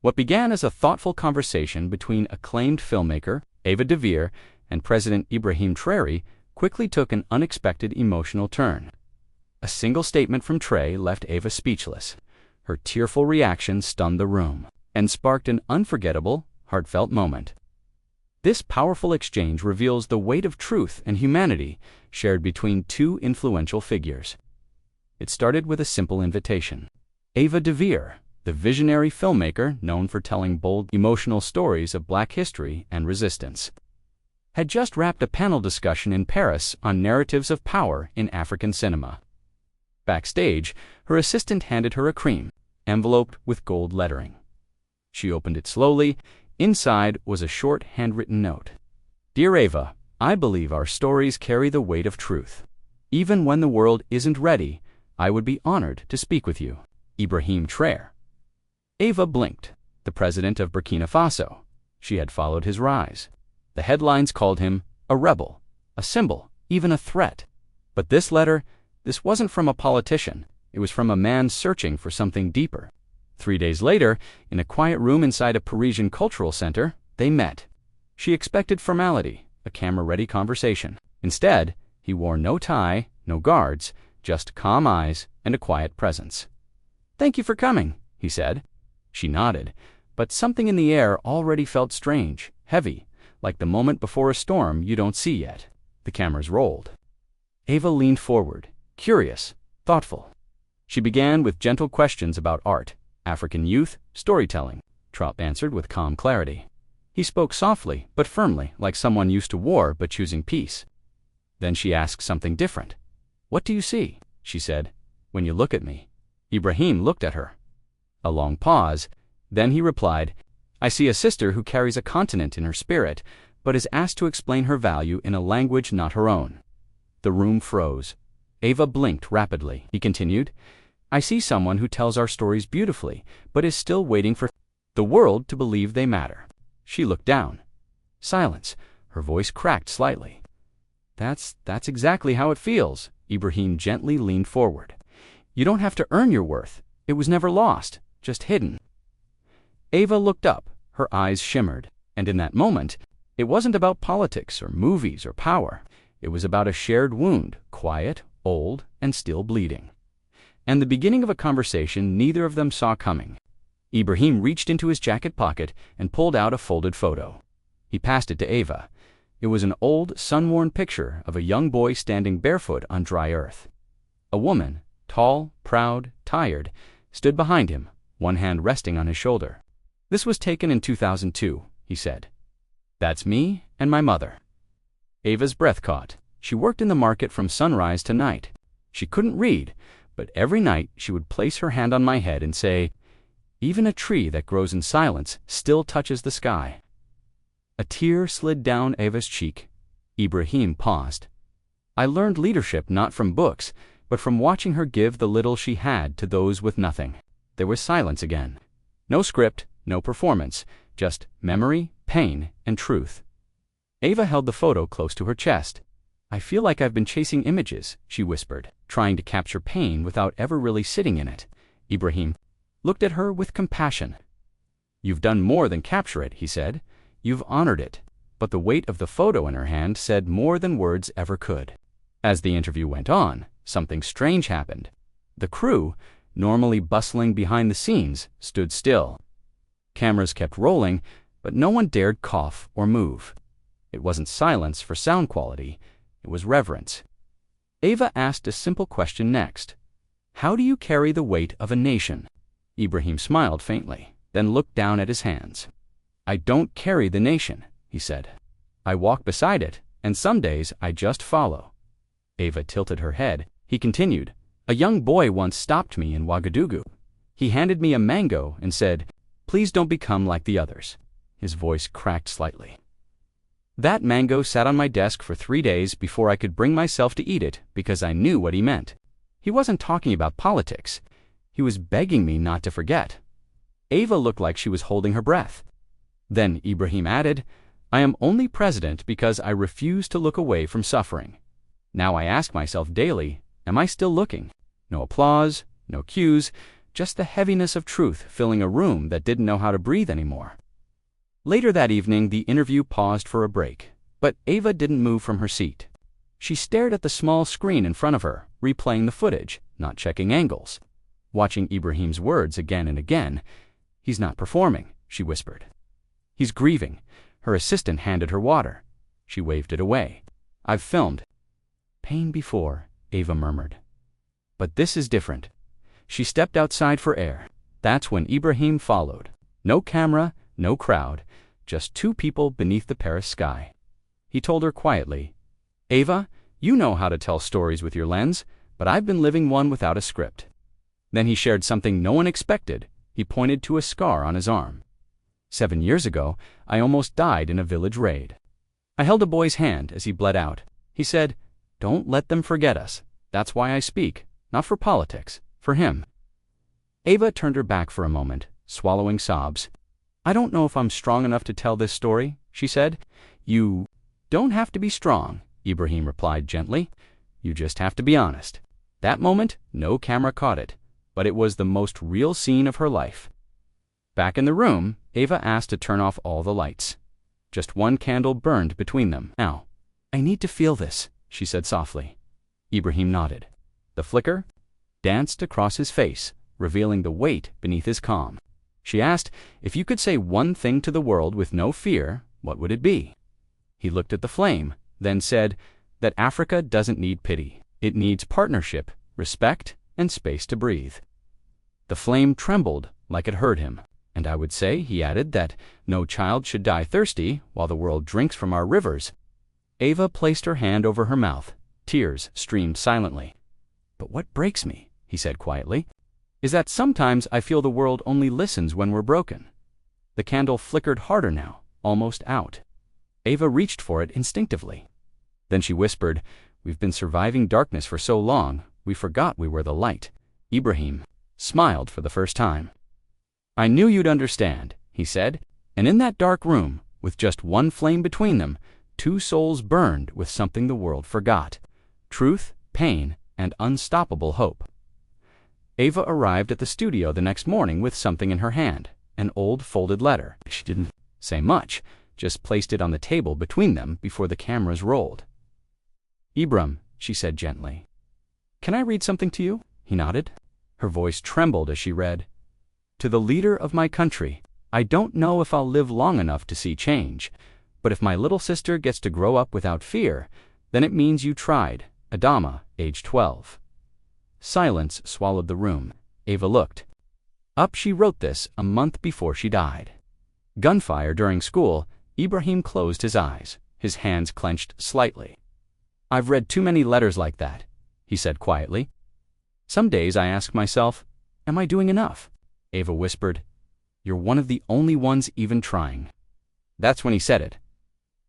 What began as a thoughtful conversation between acclaimed filmmaker Ava DuVernay and President Ibrahim Traoré quickly took an unexpected emotional turn. A single statement from Traoré left Ava speechless. Her tearful reaction stunned the room and sparked an unforgettable, heartfelt moment. This powerful exchange reveals the weight of truth and humanity shared between two influential figures. It started with a simple invitation. Ava DuVernay, the visionary filmmaker known for telling bold, emotional stories of Black history and resistance, had just wrapped a panel discussion in Paris on narratives of power in African cinema. Backstage, her assistant handed her a cream, enveloped with gold lettering. She opened it slowly. Inside was a short handwritten note. "Dear Ava, I believe our stories carry the weight of truth. Even when the world isn't ready, I would be honored to speak with you. Ibrahim Traoré." Ava blinked. The president of Burkina Faso. She had followed his rise. The headlines called him a rebel, a symbol, even a threat. But this letter, this wasn't from a politician. It was from a man searching for something deeper. 3 days later, in a quiet room inside a Parisian cultural center, they met. She expected formality, a camera-ready conversation. Instead, he wore no tie, no guards, just calm eyes and a quiet presence. "Thank you for coming," he said. She nodded, but something in the air already felt strange, heavy, like the moment before a storm you don't see yet. The cameras rolled. Ava leaned forward, curious, thoughtful. She began with gentle questions about art, African youth, storytelling. Traoré answered with calm clarity. He spoke softly but firmly, like someone used to war but choosing peace. Then she asked something different. "What do you see?" she said. "When you look at me." Ibrahim looked at her. A long pause. Then he replied, "I see a sister who carries a continent in her spirit, but is asked to explain her value in a language not her own." The room froze. Ava blinked rapidly. He continued, "I see someone who tells our stories beautifully, but is still waiting for the world to believe they matter." She looked down. Silence. Her voice cracked slightly. That's exactly how it feels." Ibrahim gently leaned forward. "You don't have to earn your worth. It was never lost, just hidden." Ava looked up. Her eyes shimmered. And in that moment, it wasn't about politics or movies or power. It was about a shared wound, quiet, old, and still bleeding. And the beginning of a conversation neither of them saw coming. Ibrahim reached into his jacket pocket and pulled out a folded photo. He passed it to Ava. It was an old, sun-worn picture of a young boy standing barefoot on dry earth. A woman, tall, proud, tired, stood behind him, one hand resting on his shoulder. "This was taken in 2002, he said. "That's me and my mother." Ava's breath caught. She worked in the market from sunrise to night. She couldn't read, but every night she would place her hand on my head and say, "Even a tree that grows in silence still touches the sky." A tear slid down Ava's cheek. Ibrahim paused. "I learned leadership not from books, but from watching her give the little she had to those with nothing." There was silence again. No script, no performance, just memory, pain, and truth. Ava held the photo close to her chest. "I feel like I've been chasing images," she whispered, trying to capture pain without ever really sitting in it. Ibrahim looked at her with compassion. "You've done more than capture it," he said. "You've honored it." But the weight of the photo in her hand said more than words ever could. As the interview went on, something strange happened. The crew, normally bustling behind the scenes, stood still. Cameras kept rolling, but no one dared cough or move. It wasn't silence for sound quality. It was reverence. Ava asked a simple question next. "How do you carry the weight of a nation?" Ibrahim smiled faintly, then looked down at his hands. "I don't carry the nation," he said. "I walk beside it, and some days I just follow." Ava tilted her head. He continued, "A young boy once stopped me in Ouagadougou. He handed me a mango and said, 'Please don't become like the others.'" His voice cracked slightly. "That mango sat on my desk for 3 days before I could bring myself to eat it because I knew what he meant. He wasn't talking about politics. He was begging me not to forget." Ava looked like she was holding her breath. Then Ibrahim added, "I am only president because I refuse to look away from suffering. Now I ask myself daily, am I still looking? No applause, no cues, just the heaviness of truth filling a room that didn't know how to breathe anymore. Later that evening, the interview paused for a break, but Ava didn't move from her seat. She stared at the small screen in front of her, replaying the footage, not checking angles. Watching Ibrahim's words again and again. "He's not performing," she whispered. "He's grieving." Her assistant handed her water. She waved it away. "I've filmed." "Pain before," Ava murmured. "But this is different." She stepped outside for air. That's when Ibrahim followed. No camera, no crowd, just two people beneath the Paris sky. He told her quietly, "Ava, you know how to tell stories with your lens, but I've been living one without a script." Then he shared something no one expected. He pointed to a scar on his arm. 7 years ago, I almost died in a village raid. I held a boy's hand as he bled out. He said, "Don't let them forget us. That's why I speak, not for politics, for him." Ava turned her back for a moment, swallowing sobs. "I don't know if I'm strong enough to tell this story," she said. "You don't have to be strong," Ibrahim replied gently. "You just have to be honest." That moment, no camera caught it, but it was the most real scene of her life. Back in the room, Ava asked to turn off all the lights. Just one candle burned between them. "Now, I need to feel this," she said softly. Ibrahim nodded. The flicker danced across his face, revealing the weight beneath his calm. She asked, "If you could say one thing to the world with no fear, what would it be?" He looked at the flame, then said that Africa doesn't need pity. It needs partnership, respect, and space to breathe. The flame trembled like it heard him. "And I would say," he added, "that no child should die thirsty while the world drinks from our rivers." Ava placed her hand over her mouth. Tears streamed silently. "But what breaks me," he said quietly, "is that sometimes I feel the world only listens when we're broken." The candle flickered harder now, almost out. Ava reached for it instinctively. Then she whispered, "We've been surviving darkness for so long, we forgot we were the light." Ibrahim smiled for the first time. "I knew you'd understand," he said, and in that dark room, with just one flame between them, two souls burned with something the world forgot: truth, pain, and unstoppable hope. Ava arrived at the studio the next morning with something in her hand, an old folded letter. She didn't say much, just placed it on the table between them before the cameras rolled. "Ibrahim," she said gently. "Can I read something to you?" He nodded. Her voice trembled as she read, "To the leader of my country, I don't know if I'll live long enough to see change, but if my little sister gets to grow up without fear, then it means you tried. Adama, age 12. Silence swallowed the room. Ava looked. Up she wrote this a month before she died. Gunfire during school, Ibrahim closed his eyes, his hands clenched slightly. "I've read too many letters like that," he said quietly. "Some days I ask myself, am I doing enough?" Ava whispered, "You're one of the only ones even trying." That's when he said it.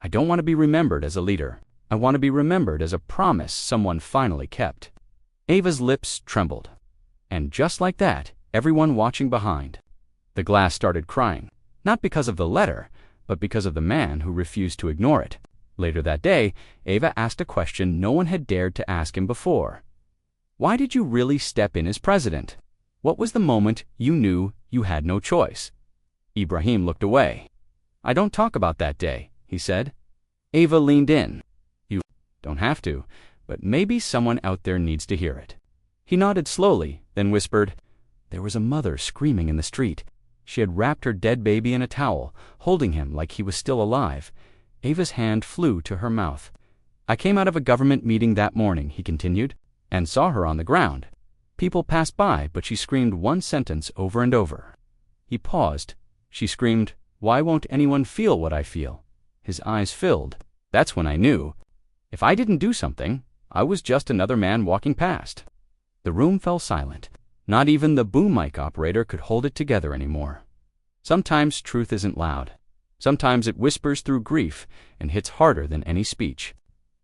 "I don't want to be remembered as a leader. I want to be remembered as a promise someone finally kept." Ava's lips trembled. And just like that, everyone watching behind. The glass started crying, not because of the letter, but because of the man who refused to ignore it. Later that day, Ava asked a question no one had dared to ask him before. "Why did you really step in as president? What was the moment you knew you had no choice?" Ibrahim looked away. "I don't talk about that day," he said. Ava leaned in. "You don't have to, but maybe someone out there needs to hear it." He nodded slowly, then whispered, "There was a mother screaming in the street. She had wrapped her dead baby in a towel, holding him like he was still alive." Ava's hand flew to her mouth. "I came out of a government meeting that morning," he continued, "and saw her on the ground. People passed by, but she screamed one sentence over and over." He paused. She screamed, "Why won't anyone feel what I feel?" His eyes filled. That's when I knew. If I didn't do something, I was just another man walking past. The room fell silent. Not even the boom mic operator could hold it together anymore. Sometimes truth isn't loud. Sometimes it whispers through grief and hits harder than any speech.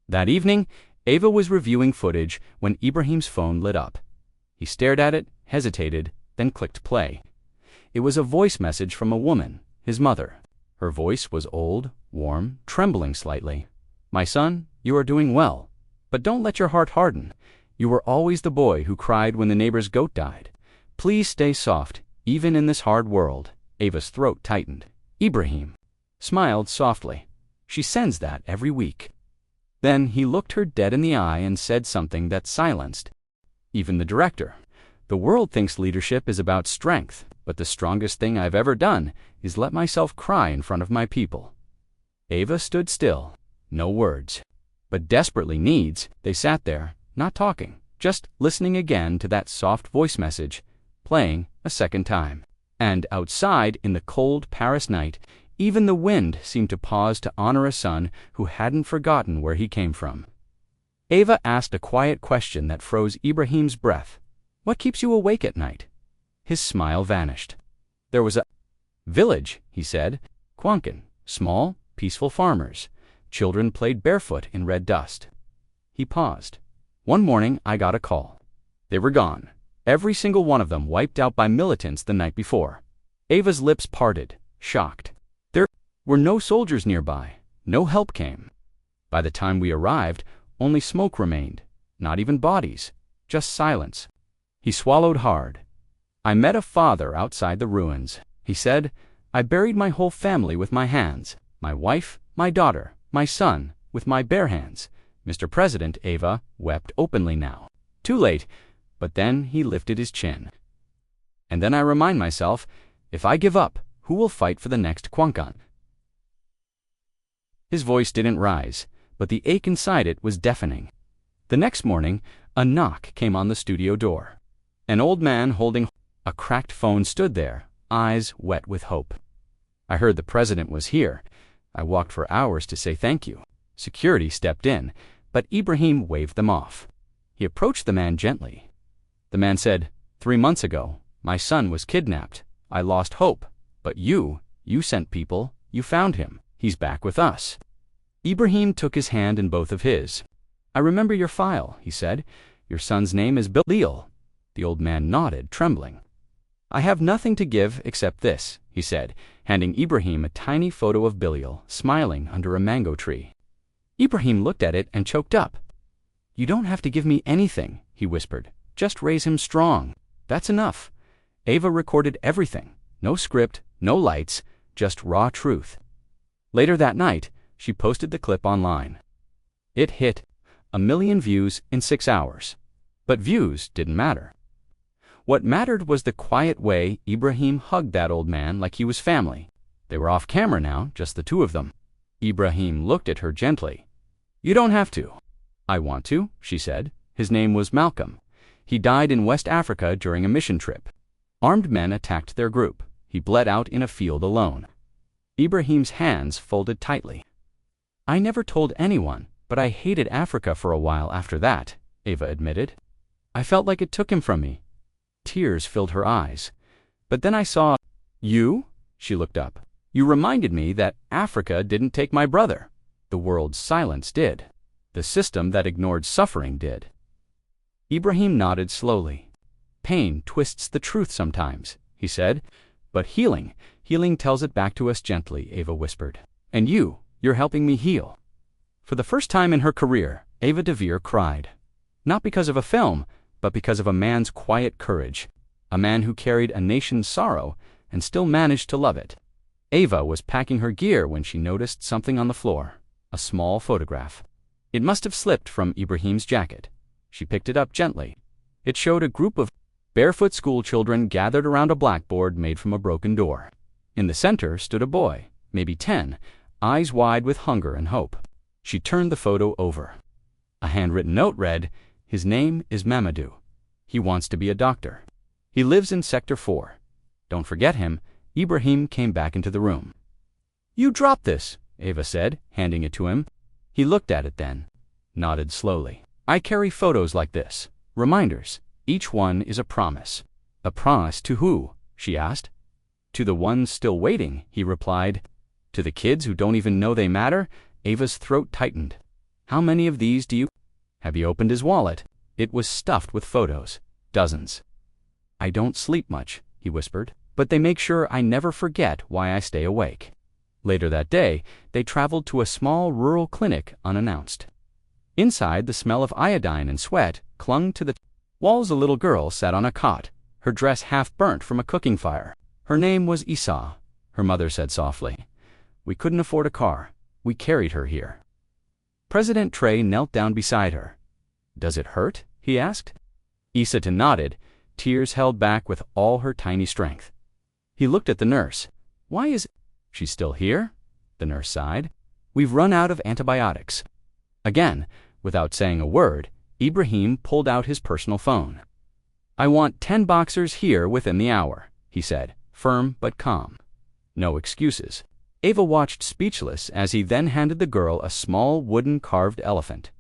That evening, Ava was reviewing footage when Ibrahim's phone lit up. He stared at it, hesitated, then clicked play. It was a voice message from a woman, his mother. Her voice was old, warm, trembling slightly. "My son, you are doing well. But don't let your heart harden. You were always the boy who cried when the neighbor's goat died. Please stay soft, even in this hard world. Ava's throat tightened. Ibrahim smiled softly. She sends that every week. Then he looked her dead in the eye and said something that silenced even the director. The world thinks leadership is about strength, but the strongest thing I've ever done is let myself cry in front of my people. Ava stood still, no words, but desperately needs. They sat there, not talking, just listening again to that soft voice message, playing a second time. And outside, in the cold Paris night, even the wind seemed to pause to honor a son who hadn't forgotten where he came from. Ava asked a quiet question that froze Ibrahim's breath. What keeps you awake at night? His smile vanished. There was a village, he said. Kwankan, small, peaceful farmers. Children played barefoot in red dust. He paused. One morning I got a call. They were gone. Every single one of them wiped out by militants the night before. Ava's lips parted, shocked. There were no soldiers nearby. No help came. By the time we arrived, only smoke remained. Not even bodies. Just silence. He swallowed hard. I met a father outside the ruins. He said, I buried my whole family with my hands. My wife, my daughter, my son, with my bare hands. Mr. President, Ava wept openly now. Too late, but then he lifted his chin. And then I remind myself, if I give up, who will fight for the next Kwankan? His voice didn't rise, but the ache inside it was deafening. The next morning, a knock came on the studio door. An old man holding a cracked phone stood there, eyes wet with hope. I heard the president was here. I walked for hours to say thank you. Security stepped in, but Ibrahim waved them off. He approached the man gently. The man said, 3 months ago, my son was kidnapped. I lost hope. But you sent people. You found him. He's back with us. Ibrahim took his hand in both of his. I remember your file, he said. Your son's name is Bilal. The old man nodded, trembling. I have nothing to give except this, he said, handing Ibrahim a tiny photo of Bilal, smiling under a mango tree. Ibrahim looked at it and choked up. You don't have to give me anything, he whispered. Just raise him strong. That's enough. Ava recorded everything. No script, no lights, just raw truth. Later that night, she posted the clip online. It hit 1 million views in 6 hours. But views didn't matter. What mattered was the quiet way Ibrahim hugged that old man like he was family. They were off camera now, just the two of them. Ibrahim looked at her gently. You don't have to. I want to, she said. His name was Malcolm. He died in West Africa during a mission trip. Armed men attacked their group. He bled out in a field alone. Ibrahim's hands folded tightly. I never told anyone, but I hated Africa for a while after that, Ava admitted. I felt like it took him from me. Tears filled her eyes. But then I saw you, she looked up. You reminded me that Africa didn't take my brother. The world's silence did. The system that ignored suffering did. Ibrahim nodded slowly. Pain twists the truth sometimes, he said. But healing tells it back to us gently, Ava whispered. And you're helping me heal. For the first time in her career, Ava DuVernay cried. Not because of a film, but because of a man's quiet courage. A man who carried a nation's sorrow and still managed to love it. Ava was packing her gear when she noticed something on the floor. A small photograph. It must have slipped from Ibrahim's jacket. She picked it up gently. It showed a group of barefoot school children gathered around a blackboard made from a broken door. In the center stood a boy, maybe 10, eyes wide with hunger and hope. She turned the photo over. A handwritten note read, his name is Mamadou. He wants to be a doctor. He lives in Sector 4. Don't forget him. Ibrahim came back into the room. You dropped this, Ava said, handing it to him. He looked at it then, nodded slowly. I carry photos like this, reminders. Each one is a promise. A promise to who? She asked. To the ones still waiting, he replied. To the kids who don't even know they matter? Ava's throat tightened. How many of these do you? Have you opened his wallet? It was stuffed with photos. Dozens. I don't sleep much, he whispered, but they make sure I never forget why I stay awake. Later that day, they traveled to a small rural clinic unannounced. Inside, the smell of iodine and sweat clung to the walls. A little girl sat on a cot, her dress half burnt from a cooking fire. Her name was Isa, her mother said softly. We couldn't afford a car. We carried her here. President Traoré knelt down beside her. Does it hurt? He asked. Isa nodded, tears held back with all her tiny strength. He looked at the nurse. Why is she's still here? The nurse sighed. We've run out of antibiotics. Again, without saying a word, Ibrahim pulled out his personal phone. I want 10 boxers here within the hour, he said, firm but calm. No excuses. Ava watched speechless as he then handed the girl a small wooden carved elephant.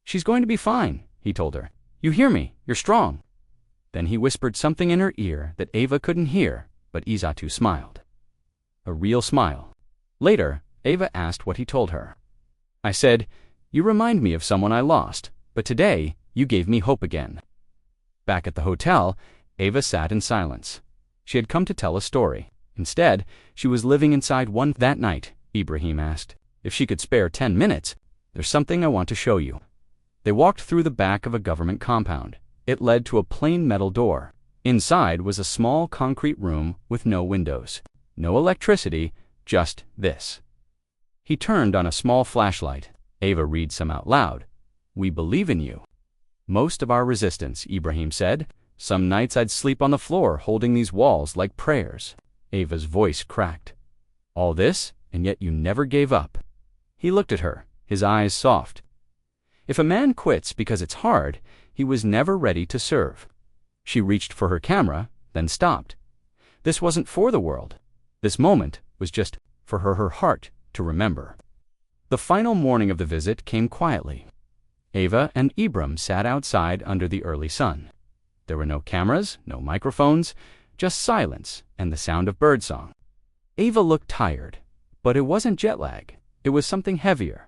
She's going to be fine, he told her. You hear me? You're strong. Then he whispered something in her ear that Ava couldn't hear, but Izatu smiled. A real smile. Later, Ava asked what he told her. I said, you remind me of someone I lost, but today you gave me hope again. Back at the hotel, Ava sat in silence. She had come to tell a story. Instead, she was living inside one. That night, Ibrahim asked, if she could spare 10 minutes, there's something I want to show you. They walked through the back of a government compound. It led to a plain metal door. Inside was a small concrete room with no windows, no electricity, just this. He turned on a small flashlight. Ava read some out loud. We believe in you. Most of our resistance, Ibrahim said. Some nights I'd sleep on the floor holding these walls like prayers. Ava's voice cracked. All this, and yet you never gave up. He looked at her, his eyes soft. If a man quits because it's hard, he was never ready to serve. She reached for her camera, then stopped. This wasn't for the world. This moment was just for her heart to remember. The final morning of the visit came quietly. Ava and Ibrahim sat outside under the early sun. There were no cameras, no microphones, just silence and the sound of birdsong. Ava looked tired, but it wasn't jet lag. It was something heavier.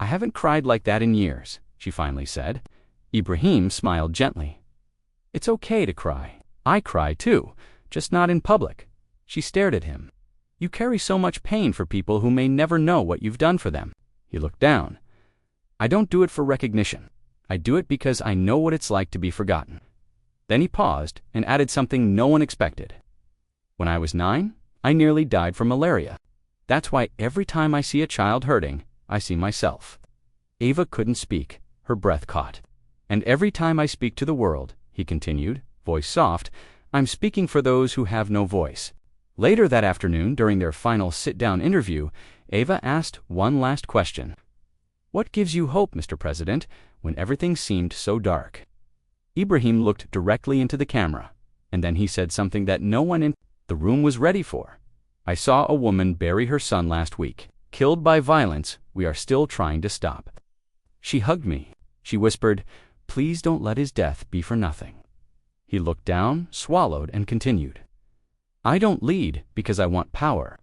I haven't cried like that in years, she finally said. Ibrahim smiled gently. It's okay to cry. I cry too, just not in public. She stared at him. You carry so much pain for people who may never know what you've done for them. He looked down. I don't do it for recognition. I do it because I know what it's like to be forgotten. Then he paused and added something no one expected. When I was 9, I nearly died from malaria. That's why every time I see a child hurting, I see myself. Ava couldn't speak. Her breath caught. And every time I speak to the world, he continued, voice soft, I'm speaking for those who have no voice. Later that afternoon, during their final sit-down interview, Ava asked one last question. What gives you hope, Mr. President, when everything seemed so dark? Ibrahim looked directly into the camera, and then he said something that no one in the room was ready for. I saw a woman bury her son last week, killed by violence we are still trying to stop. She hugged me. She whispered, please don't let his death be for nothing. He looked down, swallowed, and continued. I don't lead because I want power.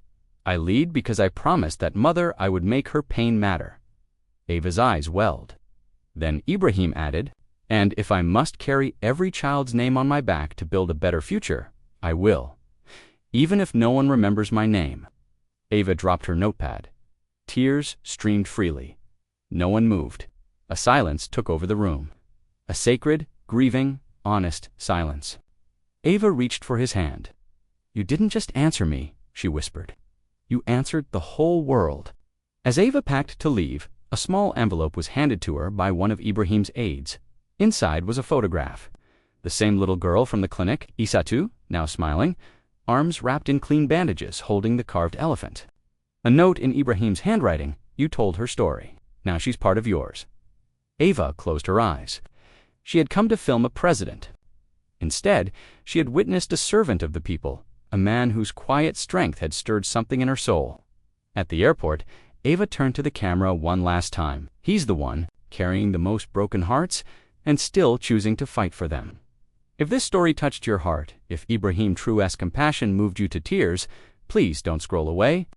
I lead because I promised that mother I would make her pain matter. Ava's eyes welled. Then Ibrahim added, and if I must carry every child's name on my back to build a better future, I will. Even if no one remembers my name. Ava dropped her notepad. Tears streamed freely. No one moved. A silence took over the room. A sacred, grieving, honest silence. Ava reached for his hand. You didn't just answer me, she whispered. You answered the whole world. As Ava packed to leave, a small envelope was handed to her by one of Ibrahim's aides. Inside was a photograph. The same little girl from the clinic, Izatu, now smiling, arms wrapped in clean bandages holding the carved elephant. A note in Ibrahim's handwriting, you told her story. Now she's part of yours. Ava closed her eyes. She had come to film a president. Instead, she had witnessed a servant of the people, a man whose quiet strength had stirred something in her soul. At the airport, Ava turned to the camera one last time. He's the one, carrying the most broken hearts, and still choosing to fight for them. If this story touched your heart, if Ibrahim Traoré's compassion moved you to tears, please don't scroll away.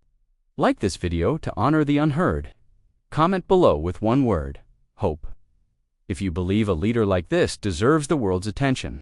Like this video to honor the unheard. Comment below with one word, hope. If you believe a leader like this deserves the world's attention,